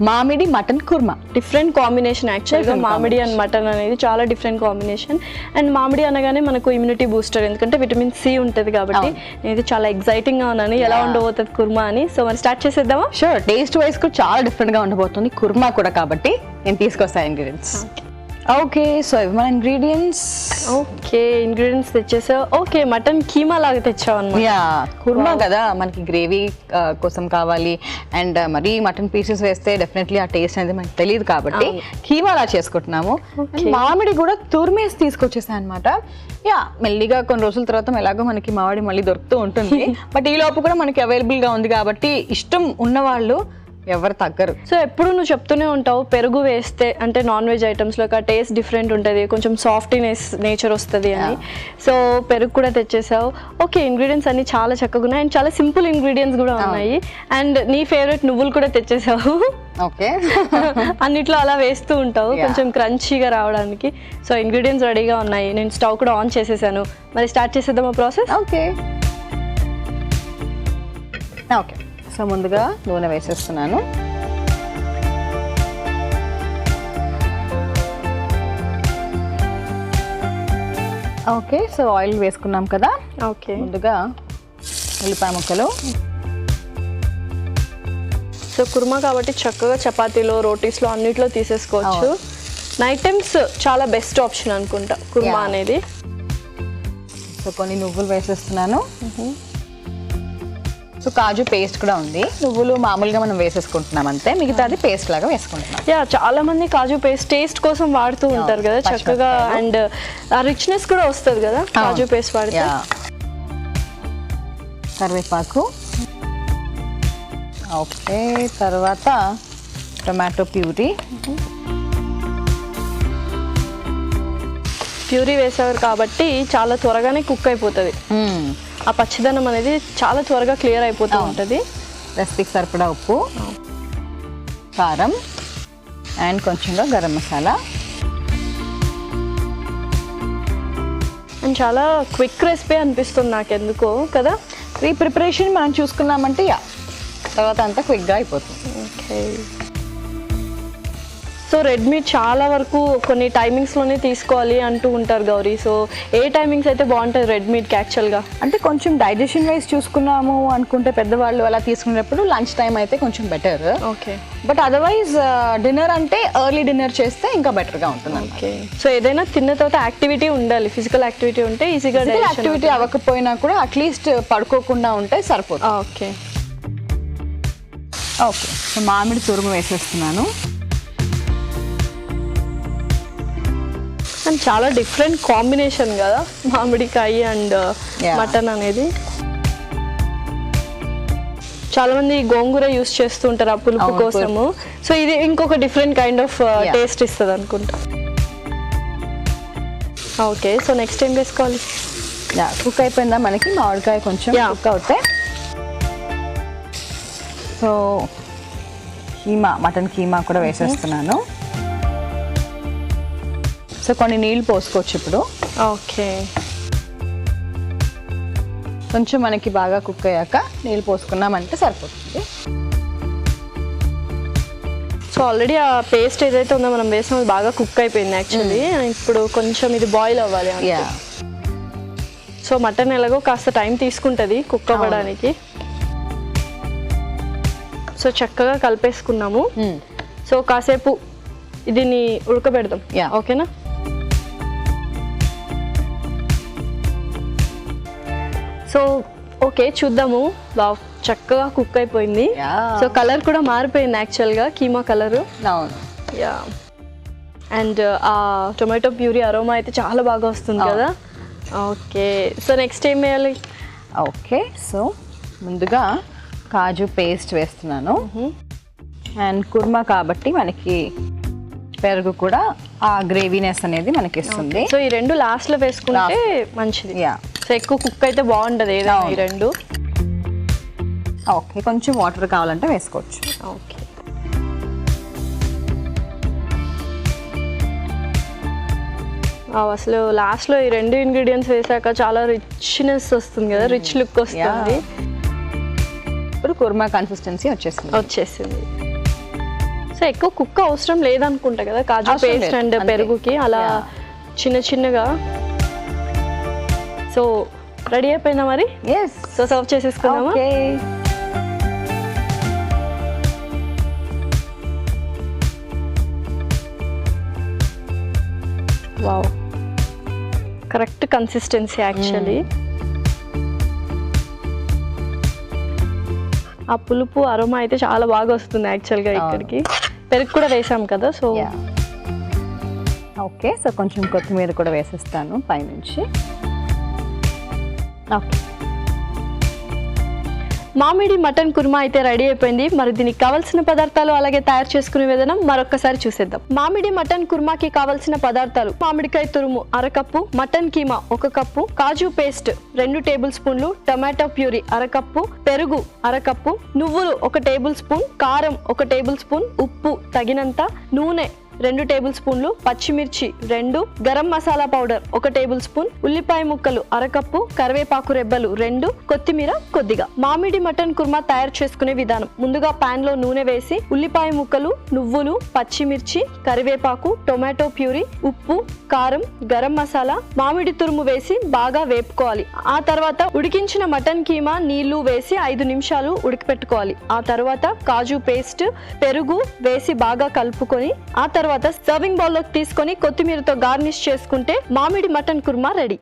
మామిడి mutton kurma. Different combination యాక్చువల్గా, మామిడి అండ్ మటన్ అనేది చాలా డిఫరెంట్ కాంబినేషన్. అండ్ మామిడి అనగానే మనకు ఇమ్యూనిటీ బూస్టర్, ఎందుకంటే విటమిన్ సి ఉంటుంది కాబట్టి. నేను చాలా ఎక్సైటింగ్గా ఉన్నాను ఎలా ఉండబోతుంది కుర్మా అని. సో మరి స్టార్ట్ చేసేద్దామా? షూర్. టేస్ట్ వైజ్ కూడా చాలా డిఫరెంట్గా ఉండబోతుంది కుర్మా కూడా, కాబట్టి నేను తీసుకొస్తాను ఇంగ్రీడియంట్స్. ఓకే, సో ఇవి మన ఇంగ్రీడియంట్స్. ఓకే, ఇంగ్రీడియంట్స్ తెచ్చేసావు. ఓకే, మటన్ కీమా లాగా తెచ్చావు అన్నమాట. యా, కుర్మా కదా మనకి గ్రేవీ కోసం కావాలి. అండ్ మరి మటన్ పీసెస్ వేస్తే డెఫినెట్లీ ఆ టేస్ట్ అనేది మనకి తెలియదు కాబట్టి కీమా లా చేసుకుంటున్నాము. మామిడి కూడా తురిమేసి తీసుకొచ్చేసాను అనమాట. యా, మెల్లిగా కొన్ని రోజుల తర్వాత ఎలాగో మనకి మామిడి మళ్ళీ దొరుకుతూ ఉంటుంది. బట్ ఈ లోపు కూడా మనకి అవైలబుల్గా ఉంది కాబట్టి ఇష్టం ఉన్నవాళ్ళు ఎవరు తగ్గరు. సో ఎప్పుడు నువ్వు చెప్తూనే ఉంటావు పెరుగు వేస్తే అంటే నాన్ వెజ్ ఐటమ్స్లో ఆ టేస్ట్ డిఫరెంట్ ఉంటుంది, కొంచెం సాఫ్ట్నెస్ నేచర్ వస్తుంది అని. సో పెరుగు కూడా తెచ్చేసావు. ఓకే, ఇంగ్రీడియంట్స్ అన్ని చాలా చక్కగా ఉన్నాయి అండ్ చాలా సింపుల్ ఇంగ్రీడియంట్స్ కూడా ఉన్నాయి. అండ్ నీ ఫేవరెట్ నువ్వులు కూడా తెచ్చేసావు. ఓకే, అన్నిట్లో అలా వేస్తూ ఉంటావు కొంచెం క్రంచీగా రావడానికి. సో ఇంగ్రీడియంట్స్ రెడీగా ఉన్నాయి, నేను స్టవ్ కూడా ఆన్ చేసేసాను. మరి స్టార్ట్ చేసేద్దామా ప్రాసెస్? Okay okay. సో ముందుగా నూనె వేసేస్తున్నాను. ఓకే, సో ఆయిల్ వేసుకున్నాం కదా. ఓకే, ముందుగా ఉల్లిపాయ ముక్కలు. సో కుర్మా కాబట్టి చక్కగా చపాతీలో, రోటీస్లో అన్నిట్లో తీసేసుకోవచ్చు. నైట్ టైమ్స్ చాలా బెస్ట్ ఆప్షన్ అనుకుంటా కుర్మా అనేది. సో కొన్ని నువ్వులు వేసేస్తున్నాను. సో కాజు పేస్ట్ కూడా ఉంది. నువ్వులు మామూలుగా మనం వేసేసుకుంటున్నాం అంతే, మిగతాది పేస్ట్ లాగా వేసుకుంటున్నాం. యా, చాలా మంది కాజు పేస్ట్ టేస్ట్ కోసం వాడుతూ ఉంటారు కదా చక్కగా, అండ్ ఆ రిచ్నెస్ కూడా వస్తుంది కదా కాజు పేస్ట్ వాడితే. కరివేపాకు. ఓకే, తర్వాత టొమాటో ప్యూరీ. ప్యూరీ వేసేవారు కాబట్టి చాలా త్వరగానే కుక్ అయిపోతుంది. ఆ పచ్చిదనం అనేది చాలా త్వరగా క్లియర్ అయిపోతూ ఉంటుంది. రెసిపీకి సరిపడా ఉప్పు, కారం అండ్ కొంచెంగా గరం మసాలా. అండ్ చాలా క్విక్ రెసిపీ అనిపిస్తుంది నాకు ఎందుకో కదా. ఈ ప్రిపరేషన్ మనం చూసుకున్నామంటే తర్వాత అంతా క్విక్గా అయిపోతుంది. ఓకే, సో రెడ్ మీట్ చాలా వరకు కొన్ని టైమింగ్స్లోనే తీసుకోవాలి అంటూ ఉంటారు గౌరీ. సో ఏ టైమింగ్స్ అయితే బాగుంటుంది రెడ్ మీట్కి యాక్చువల్గా? అంటే కొంచెం డైజెషన్ వైజ్ చూసుకున్నాము అనుకుంటే పెద్దవాళ్ళు అలా తీసుకునేటప్పుడు లంచ్ టైం అయితే కొంచెం better. Okay, but otherwise dinner అంటే ఎర్లీ డిన్నర్ చేస్తే ఇంకా బెటర్గా ఉంటుంది. ఓకే, సో ఏదైనా తిన్న తర్వాత యాక్టివిటీ ఉండాలి, ఫిజికల్ యాక్టివిటీ ఉంటే ఈజీగా యాక్టివిటీ అవ్వకపోయినా కూడా అట్లీస్ట్ పడుకోకుండా ఉంటే సరిపోతుంది. ఓకే ఓకే, సో మామిడి తురుము వేసేస్తున్నాను. అండ్ చాలా డిఫరెంట్ కాంబినేషన్ కదా మామిడికాయ అండ్ మటన్ అనేది. చాలా మంది గోంగూర యూస్ చేస్తూ ఉంటారు ఆ పులుపు కోసము. సో ఇది ఇంకొక డిఫరెంట్ కైండ్ ఆఫ్ టేస్ట్ ఇస్తుంది అనుకుంటా. ఓకే, సో నెక్స్ట్ ఏం వేసుకోవాలి? కుక్ అయిపోయిందా మనకి మామిడికాయ? కొంచెం కుక్ అవుతే సో కీమా, మటన్ కీమా కూడా వేసేస్తున్నాను. సో కొన్ని నీళ్ళు పోసుకోవచ్చు ఇప్పుడు. ఓకే, కొంచెం మనకి బాగా కుక్ అయ్యాక నీళ్ళు పోసుకున్నామంటే సరిపోతుంది. సో ఆల్రెడీ ఆ పేస్ట్ ఏదైతే ఉందో మనం వేసిన బాగా కుక్ అయిపోయింది యాక్చువల్లీ. ఇప్పుడు కొంచెం ఇది బాయిల్ అవ్వాలి. సో మటన్ ఎలాగో కాస్త టైం తీసుకుంటుంది కుక్ అవ్వడానికి. సో చక్కగా కలిపేసుకున్నాము. సో కాసేపు దీన్ని ఉడకబెడదాం. ఓకేనా? సో ఓకే, చూద్దాము. చక్కగా కుక్ అయిపోయింది. సో కలర్ కూడా మారిపోయింది యాక్చువల్గా, కీమా కలరు. యా, అండ్ ఆ టొమాటో ప్యూరీ అరోమా అయితే చాలా బాగా వస్తుంది కదా. ఓకే, సో నెక్స్ట్ ఏం వేయాలి? ఓకే, సో ముందుగా కాజు పేస్ట్ వేస్తున్నాను. అండ్ కుర్మా కాబట్టి మనకి పెరుగు కూడా ఆ గ్రేవీనెస్ అనేది మనకి ఇస్తుంది. సో ఈ రెండు లాస్ట్లో వేసుకుంటే మంచిది. సో ఎక్కువ కుక్ అయితే బాగుంటుంది ఏదైనా ఈ రెండు. ఓకే, కొంచెం వాటర్ కావాలంటే వేసుకోవచ్చు. ఓకే, అసలు లాస్ట్లో ఈ రెండు ఇంగ్రీడియంట్స్ వేసాక చాలా రిచ్నెస్ వస్తుంది కదా, రిచ్ లుక్ వస్తుంది. ఇప్పుడు కుర్మా కన్సిస్టెన్సీ వచ్చేసింది. సో ఎక్కువ కుక్ అవసరం లేదనుకుంటా కదా కాజు అవసరం పేస్ట్ లేదు, అండ్ అంతే. పెరుగుకి అలా చిన్నగా. సో రెడీ అయిపోయిందా మరి? ఎస్. సో సర్వ్ చేసేసుకుందామా? Okay. Wow, correct consistency actually. ఆ పులుపు అరోమా అయితే చాలా బాగా వస్తుంది యాక్చువల్గా ఇక్కడికి. పెరుగు కూడా వేసాం కదా, సో ఓకే. సో కొంచెం కొత్తిమీర కూడా వేసేస్తాను పైనుంచి. ఓకే, మామిడి మటన్ కుర్మా అయితే రెడీ అయిపోయింది. మరి దీనికి కావాల్సిన పదార్థాలు అలాగే తయారు చేసుకునే విధానం మరొకసారి చూసేద్దాం. మామిడి మటన్ కుర్మాకి కావాల్సిన పదార్థాలు: మామిడికాయ తురుము అరకప్పు, మటన్ కీమా 1 కప్పు, కాజు పేస్ట్ 2 టేబుల్ స్పూన్లు, టమాటో ప్యూరీ అరకప్పు, పెరుగు అరకప్పు, నువ్వులు 1 టేబుల్ స్పూన్, కారం 1 టేబుల్ స్పూన్, ఉప్పు తగినంత, నూనె 2 టేబుల్ స్పూన్లు, పచ్చిమిర్చి 2, garam masala powder 1 table spoon, ఉల్లిపాయ ముక్కలు అరకప్పు, కరివేపాకు రెబ్బలు 2, కొత్తిమీర కొద్దిగా. మామిడి మటన్ కుర్మా తయారు చేసుకునే విధానం: ముందుగా పాన్ లో నూనె వేసి ఉల్లిపాయ ముక్కలు, నువ్వులు, పచ్చిమిర్చి, కరివేపాకు, టొమాటో ప్యూరీ, ఉప్పు, కారం, గరం మసాలా, మామిడి తురుము వేసి బాగా వేపుకోవాలి. ఆ తర్వాత ఉడికించిన మటన్ కీమా నీళ్లు వేసి 5 నిమిషాలు ఉడికిపెట్టుకోవాలి. ఆ తర్వాత కాజు పేస్ట్, పెరుగు వేసి బాగా కలుపుకొని ఆ తర్వాత సర్వింగ్ బౌల్ లోకి తీసుకొని కొత్తిమీరతో గార్నిష్ చేసుకుంటే మామిడి మటన్ కుర్మా రెడీ.